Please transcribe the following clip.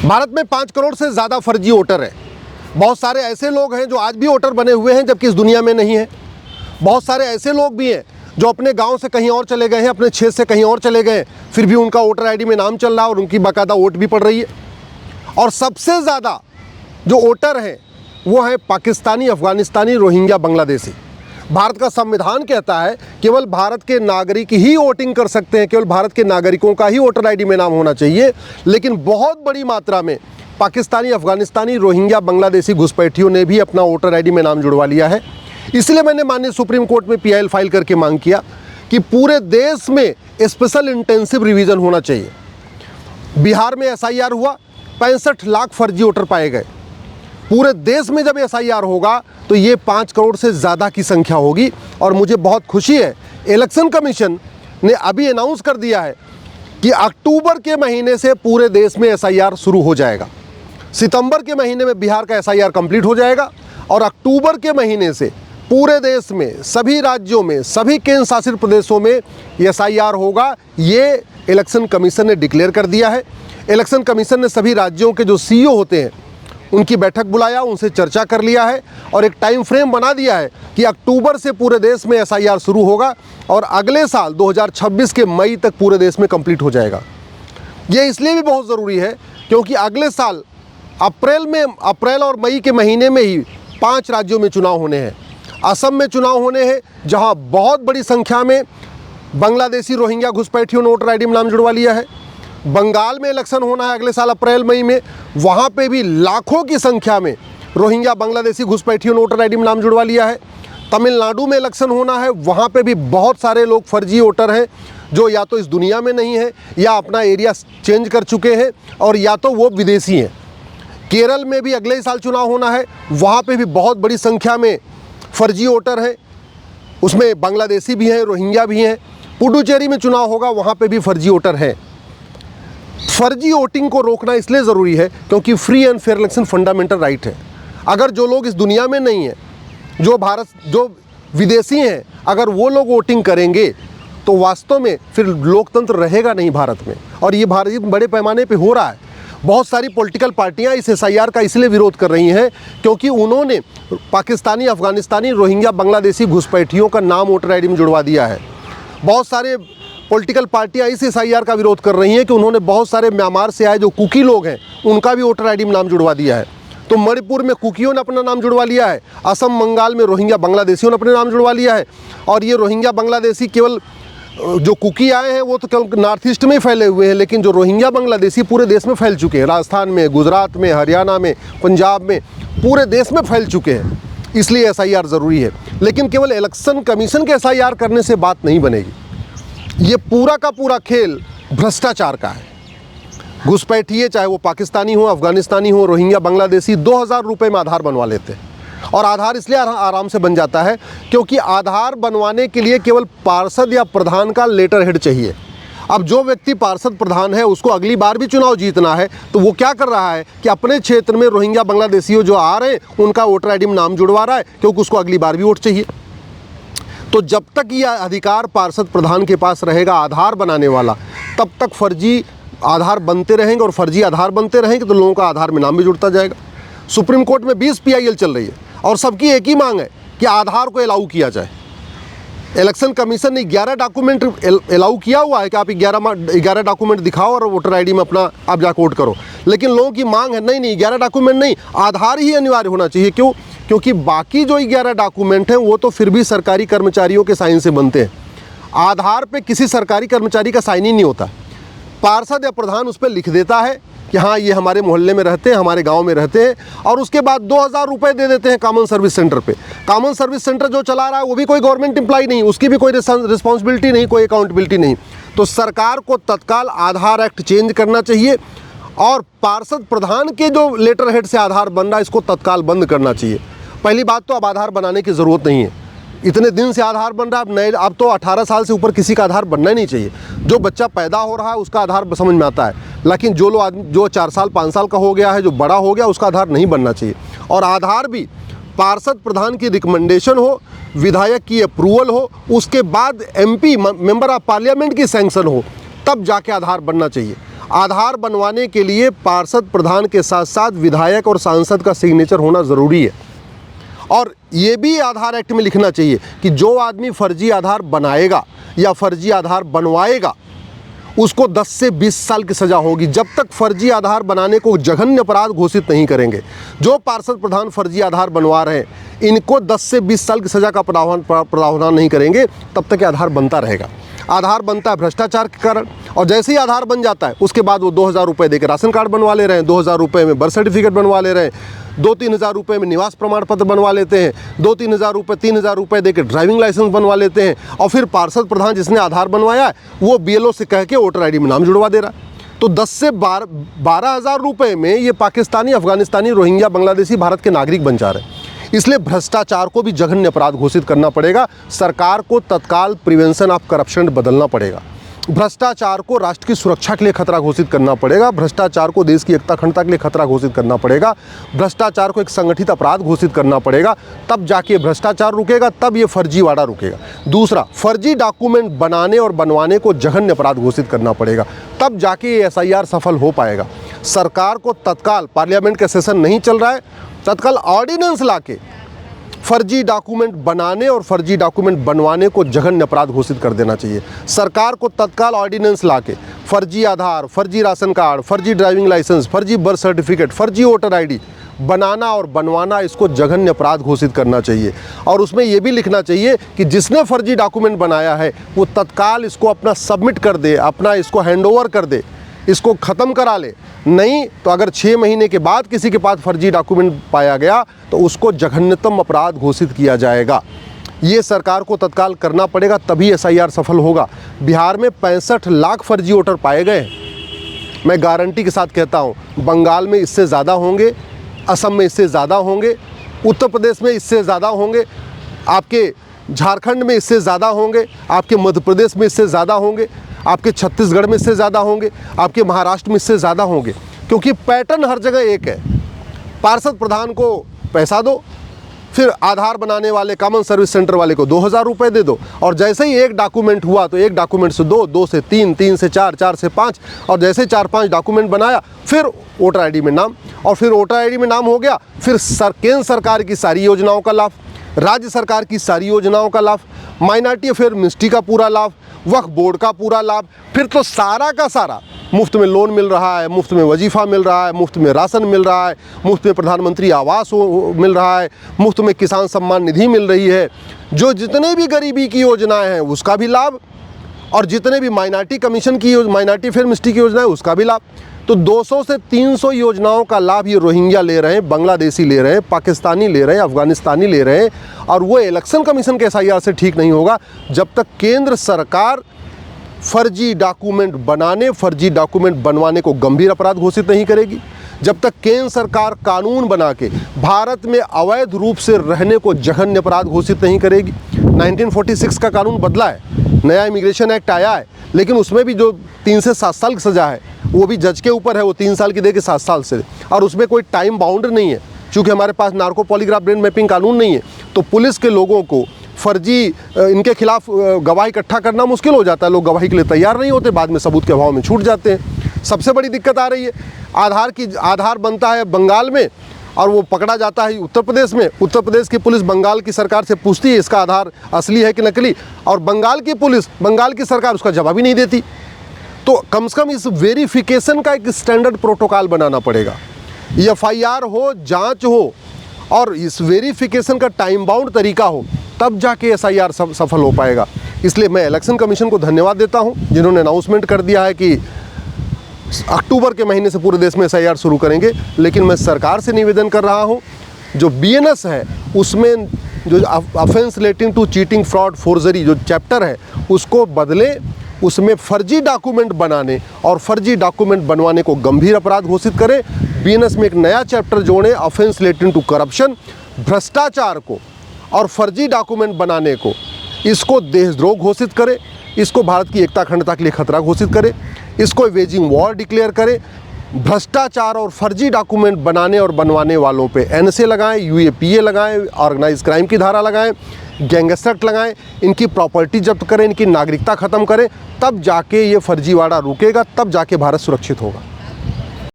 भारत में 5 करोड़ से ज़्यादा फर्जी वोटर हैं। बहुत सारे ऐसे लोग हैं जो आज भी वोटर बने हुए हैं जबकि इस दुनिया में नहीं है। बहुत सारे ऐसे लोग भी हैं जो अपने गांव से कहीं और चले गए हैं, अपने क्षेत्र से कहीं और चले गए हैं, फिर भी उनका वोटर आईडी में नाम चल रहा है और उनकी बाकायदा वोट भी पड़ रही है। और सबसे ज़्यादा जो वोटर हैं वो हैं पाकिस्तानी, अफ़गानिस्तानी, रोहिंग्या, बांग्लादेशी। भारत का संविधान कहता है केवल भारत के नागरिक ही वोटिंग कर सकते हैं, केवल भारत के नागरिकों का ही वोटर आईडी में नाम होना चाहिए। लेकिन बहुत बड़ी मात्रा में पाकिस्तानी, अफ़गानिस्तानी, रोहिंग्या, बांग्लादेशी घुसपैठियों ने भी अपना वोटर आईडी में नाम जुड़वा लिया है। इसलिए मैंने माननीय सुप्रीम कोर्ट में PIL फाइल करके मांग किया कि पूरे देश में स्पेशल इंटेंसिव रिवीजन होना चाहिए। बिहार में SIR हुआ, 65 लाख फर्जी वोटर पाए गए। पूरे देश में जब SIR होगा तो ये 5 करोड़ से ज़्यादा की संख्या होगी। और मुझे बहुत खुशी है, इलेक्शन कमीशन ने अभी अनाउंस कर दिया है कि अक्टूबर के महीने से पूरे देश में SIR शुरू हो जाएगा। सितंबर के महीने में बिहार का SIR कंप्लीट हो जाएगा और अक्टूबर के महीने से पूरे देश में, सभी राज्यों में, सभी केंद्र शासित प्रदेशों में SIR होगा। ये इलेक्शन कमीशन ने डिक्लेयर कर दिया है। इलेक्शन कमीशन ने सभी राज्यों के जो CEO होते हैं उनकी बैठक बुलाया, उनसे चर्चा कर लिया है और एक टाइम फ्रेम बना दिया है कि अक्टूबर से पूरे देश में SIR शुरू होगा और अगले साल 2026 के मई तक पूरे देश में कंप्लीट हो जाएगा। ये इसलिए भी बहुत ज़रूरी है क्योंकि अगले साल अप्रैल और मई के महीने में ही 5 राज्यों में चुनाव होने हैं। असम में चुनाव होने हैं जहां बहुत बड़ी संख्या में बांग्लादेशी, रोहिंग्या घुसपैठियों ने वोटर आईडी में नाम जुड़वा लिया है। बंगाल में इलेक्शन होना है अगले साल अप्रैल मई में, वहाँ पे भी लाखों की संख्या में रोहिंग्या, बांग्लादेशी घुसपैठियों ने वोटर आईडी में नाम जुड़वा लिया है। तमिलनाडु में इलेक्शन होना है, वहाँ पे भी बहुत सारे लोग फर्जी वोटर हैं जो या तो इस दुनिया में नहीं है या अपना एरिया चेंज कर चुके हैं और या तो वो विदेशी हैं। केरल में भी अगले साल चुनाव होना है, वहाँ पे भी बहुत बड़ी संख्या में फर्जी वोटर हैं, उसमें बांग्लादेशी भी हैं, रोहिंग्या भी हैं। पुडुचेरी में चुनाव होगा, वहाँ पे भी फर्जी वोटर हैं। फर्जी वोटिंग को रोकना इसलिए ज़रूरी है क्योंकि free and fair election fundamental right है। अगर जो लोग इस दुनिया में नहीं हैं, जो विदेशी हैं, अगर वो लोग वोटिंग करेंगे तो वास्तव में फिर लोकतंत्र रहेगा नहीं भारत में। और ये भारत बड़े पैमाने पे हो रहा है। बहुत सारी पॉलिटिकल पार्टियां इस SIR का इसलिए विरोध कर रही हैं क्योंकि उन्होंने पाकिस्तानी, अफ़गानिस्तानी, रोहिंग्या, बांग्लादेशी घुसपैठियों का नाम वोटर आईडी में जुड़वा दिया है। बहुत सारे पॉलिटिकल पार्टियां इस SIR का विरोध कर रही हैं कि उन्होंने बहुत सारे म्यांमार से आए जो कुकी लोग हैं उनका भी वोटर आईडी में नाम जुड़वा दिया है। तो मणिपुर में कुकियों ने अपना नाम जुड़वा लिया है, असम, बंगाल में रोहिंग्या, बांग्लादेशियों ने अपने नाम जुड़वा लिया है। और ये रोहिंग्या, बांग्लादेशी केवल जो कुकी आए हैं वो तो केवल नॉर्थ ईस्ट में ही फैले हुए हैं, लेकिन जो रोहिंग्या, बांग्लादेशी पूरे देश में फैल चुके हैं। राजस्थान में, गुजरात में, हरियाणा में, पंजाब में, पूरे देश में फैल चुके हैं। इसलिए SIR ज़रूरी है। लेकिन केवल इलेक्शन कमीशन के SIR करने से बात नहीं बनेगी। ये पूरा का पूरा खेल भ्रष्टाचार का है। घुसपैठिए, चाहे वो पाकिस्तानी हो, अफ़गानिस्तानी हो, रोहिंग्या, बांग्लादेशी, 2000 रुपये में आधार बनवा लेते हैं। और आधार इसलिए आराम से बन जाता है क्योंकि आधार बनवाने के लिए केवल पार्षद या प्रधान का लेटर हेड चाहिए। अब जो व्यक्ति पार्षद प्रधान है उसको अगली बार भी चुनाव जीतना है, तो वो क्या कर रहा है कि अपने क्षेत्र में रोहिंग्या, बांग्लादेशियों जो आ रहे हैं उनका वोटर आईडी में नाम जुड़वा रहा है क्योंकि उसको अगली बार भी वोट चाहिए। तो जब तक यह अधिकार पार्षद प्रधान के पास रहेगा आधार बनाने वाला, तब तक फर्जी आधार बनते रहेंगे और फर्जी आधार बनते रहेंगे तो लोगों का आधार में नाम भी जुड़ता जाएगा। सुप्रीम कोर्ट में 20 PIL चल रही है और सबकी एक ही मांग है कि आधार को अलाउ किया जाए। इलेक्शन कमीशन ने 11 डॉक्यूमेंट अलाउ किया हुआ है कि आप 11 डॉक्यूमेंट दिखाओ और वोटर आईडी में अपना आप जाकर वोट करो। लेकिन लोगों की मांग है नहीं 11 डॉक्यूमेंट नहीं, आधार ही अनिवार्य होना चाहिए। क्यों? क्योंकि बाकी जो 11 डॉक्यूमेंट हैं वो तो फिर भी सरकारी कर्मचारियों के साइन से बनते हैं। आधार पे किसी सरकारी कर्मचारी का साइन ही नहीं होता। पार्षद या प्रधान उस पर लिख देता है कि हाँ ये हमारे मोहल्ले में रहते हैं, हमारे गांव में रहते हैं, और उसके बाद 2000 रुपये दे देते हैं कॉमन सर्विस सेंटर पे। कॉमन सर्विस सेंटर जो चला रहा है वो भी कोई गवर्नमेंट एम्प्लॉय नहीं, उसकी भी कोई रिस्पॉन्सिबिलिटी नहीं, कोई अकाउंटेबिलिटी नहीं। तो सरकार को तत्काल आधार एक्ट चेंज करना चाहिए और पार्षद प्रधान के जो लेटर हेड से आधार बन रहा है इसको तत्काल बंद करना चाहिए। पहली बात तो अब आधार बनाने की ज़रूरत नहीं है, इतने दिन से आधार बन रहा है। अब तो 18 साल से ऊपर किसी का आधार बनना ही नहीं चाहिए। जो बच्चा पैदा हो रहा है उसका आधार समझ में आता है, लेकिन जो लोग जो 4 साल 5 साल का हो गया है, जो बड़ा हो गया, उसका आधार नहीं बनना चाहिए। और आधार भी पार्षद प्रधान की रिकमेंडेशन हो, विधायक की अप्रूवल हो, उसके बाद MP मेंबर ऑफ पार्लियामेंट की सैंक्शन हो, तब जाके आधार बनना चाहिए। आधार बनवाने के लिए पार्षद प्रधान के साथ साथ विधायक और सांसद का सिग्नेचर होना ज़रूरी है। और ये भी आधार एक्ट में लिखना चाहिए कि जो आदमी फर्जी आधार बनाएगा या फर्जी आधार बनवाएगा उसको 10 से 20 साल की सज़ा होगी, जब तक फर्जी आधार बनाने को जघन्य अपराध घोषित नहीं करेंगे। जो पार्षद प्रधान फर्जी आधार बनवा रहे हैं इनको 10 से 20 साल की सज़ा का प्रावधान नहीं करेंगे, तब तक आधार बनता रहेगा। आधार बनता है भ्रष्टाचार के कारण, और जैसे ही आधार बन जाता है उसके बाद वो 2,000 रुपये देकर राशन कार्ड बनवा ले रहे हैं, 2,000 रुपये में बर्थ सर्टिफिकेट बनवा ले रहे हैं, 2-3 हज़ार रुपये में निवास प्रमाण पत्र बनवा लेते हैं, 2-3 हज़ार रुपये 3,000 रुपये देकर ड्राइविंग लाइसेंस बनवा लेते हैं, और फिर पार्षद प्रधान जिसने आधार बनवाया है वो BLO से कह के वोटर ID में नाम जुड़वा दे रहा है। तो 10 से 12 हज़ार रुपये में ये पाकिस्तानी, अफगानिस्तानी, रोहिंग्या, बांग्लादेशी भारत के नागरिक बन जा रहे हैं। इसलिए भ्रष्टाचार को भी जघन्य अपराध घोषित करना पड़ेगा। सरकार को तत्काल प्रिवेंशन ऑफ करप्शन बदलना पड़ेगा। भ्रष्टाचार को राष्ट्र की सुरक्षा के लिए खतरा घोषित करना पड़ेगा। भ्रष्टाचार को देश की एकता अखंडता के लिए खतरा घोषित करना पड़ेगा। भ्रष्टाचार को एक संगठित अपराध घोषित करना पड़ेगा, तब जाके भ्रष्टाचार रुकेगा, तब ये फर्जीवाड़ा रुकेगा। दूसरा, फर्जी डॉक्यूमेंट बनाने और बनवाने को जघन्य अपराध घोषित करना पड़ेगा, तब जाके ये SIR सफल हो पाएगा। सरकार को तत्काल, पार्लियामेंट का सेशन नहीं चल रहा है, तत्काल ऑर्डिनेंस लाके फर्जी डॉक्यूमेंट बनाने और फर्जी डॉक्यूमेंट बनवाने को जघन्य अपराध घोषित कर देना चाहिए। सरकार को तत्काल ऑर्डिनेंस लाके फर्जी आधार, फर्जी राशन कार्ड, फर्जी ड्राइविंग लाइसेंस, फर्जी बर्थ सर्टिफिकेट, फर्जी वोटर ID बनाना और बनवाना, इसको जघन्य अपराध घोषित करना चाहिए। और उसमें यह भी लिखना चाहिए कि जिसने फर्जी डॉक्यूमेंट बनाया है वो तत्काल इसको अपना सबमिट कर दे, अपना इसको हैंडओवर कर दे, इसको ख़त्म करा ले। नहीं तो अगर 6 महीने के बाद किसी के पास फर्जी डॉक्यूमेंट पाया गया तो उसको जघन्यतम अपराध घोषित किया जाएगा। ये सरकार को तत्काल करना पड़ेगा, तभी SIR सफल होगा। बिहार में 65 लाख फर्जी वोटर पाए गए हैं। मैं गारंटी के साथ कहता हूँ बंगाल में इससे ज़्यादा होंगे, असम में इससे ज़्यादा होंगे, उत्तर प्रदेश में इससे ज़्यादा होंगे, आपके झारखंड में इससे ज़्यादा होंगे, आपके मध्य प्रदेश में इससे ज़्यादा होंगे, आपके छत्तीसगढ़ में इससे ज़्यादा होंगे, आपके महाराष्ट्र में इससे ज़्यादा होंगे। क्योंकि पैटर्न हर जगह एक है। पार्षद प्रधान को पैसा दो, फिर आधार बनाने वाले कॉमन सर्विस सेंटर वाले को 2,000 रुपये दे दो, और जैसे ही एक डॉक्यूमेंट हुआ तो एक डॉक्यूमेंट से 2, 2 से 3, 3 से 4, 4 से 5, और जैसे 4-5 डॉक्यूमेंट बनाया फिर वोटर ID में नाम, और फिर वोटर ID में नाम हो गया, फिर केंद्र सरकार की सारी योजनाओं का लाभ, राज्य सरकार की सारी योजनाओं का लाभ, माइनॉरिटी अफेयर मिनिस्ट्री का पूरा लाभ, वक्फ बोर्ड का पूरा लाभ, फिर तो सारा का सारा मुफ्त में लोन मिल रहा है, मुफ्त में वजीफ़ा मिल रहा है, मुफ्त में राशन मिल रहा है, मुफ्त में प्रधानमंत्री आवास मिल रहा है, मुफ्त में किसान सम्मान निधि मिल रही है। जो जितने भी गरीबी की योजनाएं हैं उसका भी लाभ, और जितने भी माइनॉरिटी कमीशन की माइनॉरिटी अफेयर मिनिस्ट्री की योजना है उसका भी लाभ। तो 200 से 300 योजनाओं का लाभ ये रोहिंग्या ले रहे हैं, बांग्लादेशी ले रहे हैं, पाकिस्तानी ले रहे हैं, अफगानिस्तानी ले रहे हैं। और वो इलेक्शन कमीशन के SIR से ठीक नहीं होगा जब तक केंद्र सरकार फर्जी डॉक्यूमेंट बनाने, फर्जी डॉक्यूमेंट बनवाने को गंभीर अपराध घोषित नहीं करेगी, जब तक केंद्र सरकार कानून बना के भारत में अवैध रूप से रहने को जघन्य अपराध घोषित नहीं करेगी। 1946 का कानून बदला है, नया इमिग्रेशन एक्ट आया है, लेकिन उसमें भी जो 3 से 7 साल की सज़ा है वो भी जज के ऊपर है, वो 3 साल की दे के 7 साल से, और उसमें कोई टाइम बाउंड नहीं है। चूँकि हमारे पास नार्को पॉलीग्राफ ब्रेन मैपिंग कानून नहीं है, तो पुलिस के लोगों को फर्जी इनके खिलाफ गवाही इकट्ठा करना मुश्किल हो जाता है। लोग गवाही के लिए तैयार नहीं होते, बाद में सबूत के अभाव में छूट जाते हैं। सबसे बड़ी दिक्कत आ रही है आधार बनता है बंगाल में और वो पकड़ा जाता है उत्तर प्रदेश में। उत्तर प्रदेश की पुलिस बंगाल की सरकार से पूछती है इसका आधार असली है कि नकली, और बंगाल की पुलिस, बंगाल की सरकार उसका जवाब ही नहीं देती। तो कम से कम इस वेरिफिकेशन का एक स्टैंडर्ड प्रोटोकॉल बनाना पड़ेगा। FIR हो, जांच हो, और इस वेरिफिकेशन का टाइम बाउंड तरीका हो, तब जाके SIR सफल हो पाएगा। इसलिए मैं इलेक्शन कमीशन को धन्यवाद देता हूं जिन्होंने अनाउंसमेंट कर दिया है कि अक्टूबर के महीने से पूरे देश में SIR शुरू करेंगे। लेकिन मैं सरकार से निवेदन कर रहा हूं, जो BNS है उसमें जो offence relating to cheating, fraud, forgery जो चैप्टर है उसको बदले, उसमें फर्जी डॉक्यूमेंट बनाने और फर्जी डॉक्यूमेंट बनवाने को गंभीर अपराध घोषित करें। BNS में एक नया चैप्टर जोड़ें, ऑफेंस रिलेटिंग टू करप्शन, भ्रष्टाचार को और फर्जी डॉक्यूमेंट बनाने को, इसको देशद्रोह घोषित करें, इसको भारत की एकता अखंडता के लिए खतरा घोषित करें, इसको वेजिंग वॉर डिक्लेयर करें। भ्रष्टाचार और फर्जी डॉक्यूमेंट बनाने और बनवाने वालों पे एनएसए लगाएं, यूएपीए लगाएं, ऑर्गेनाइज क्राइम की धारा लगाएं, गैंगस्टर एक्ट लगाएं, इनकी प्रॉपर्टी जब्त करें, इनकी नागरिकता ख़त्म करें, तब जाके ये फर्जीवाड़ा रुकेगा, तब जाके भारत सुरक्षित होगा।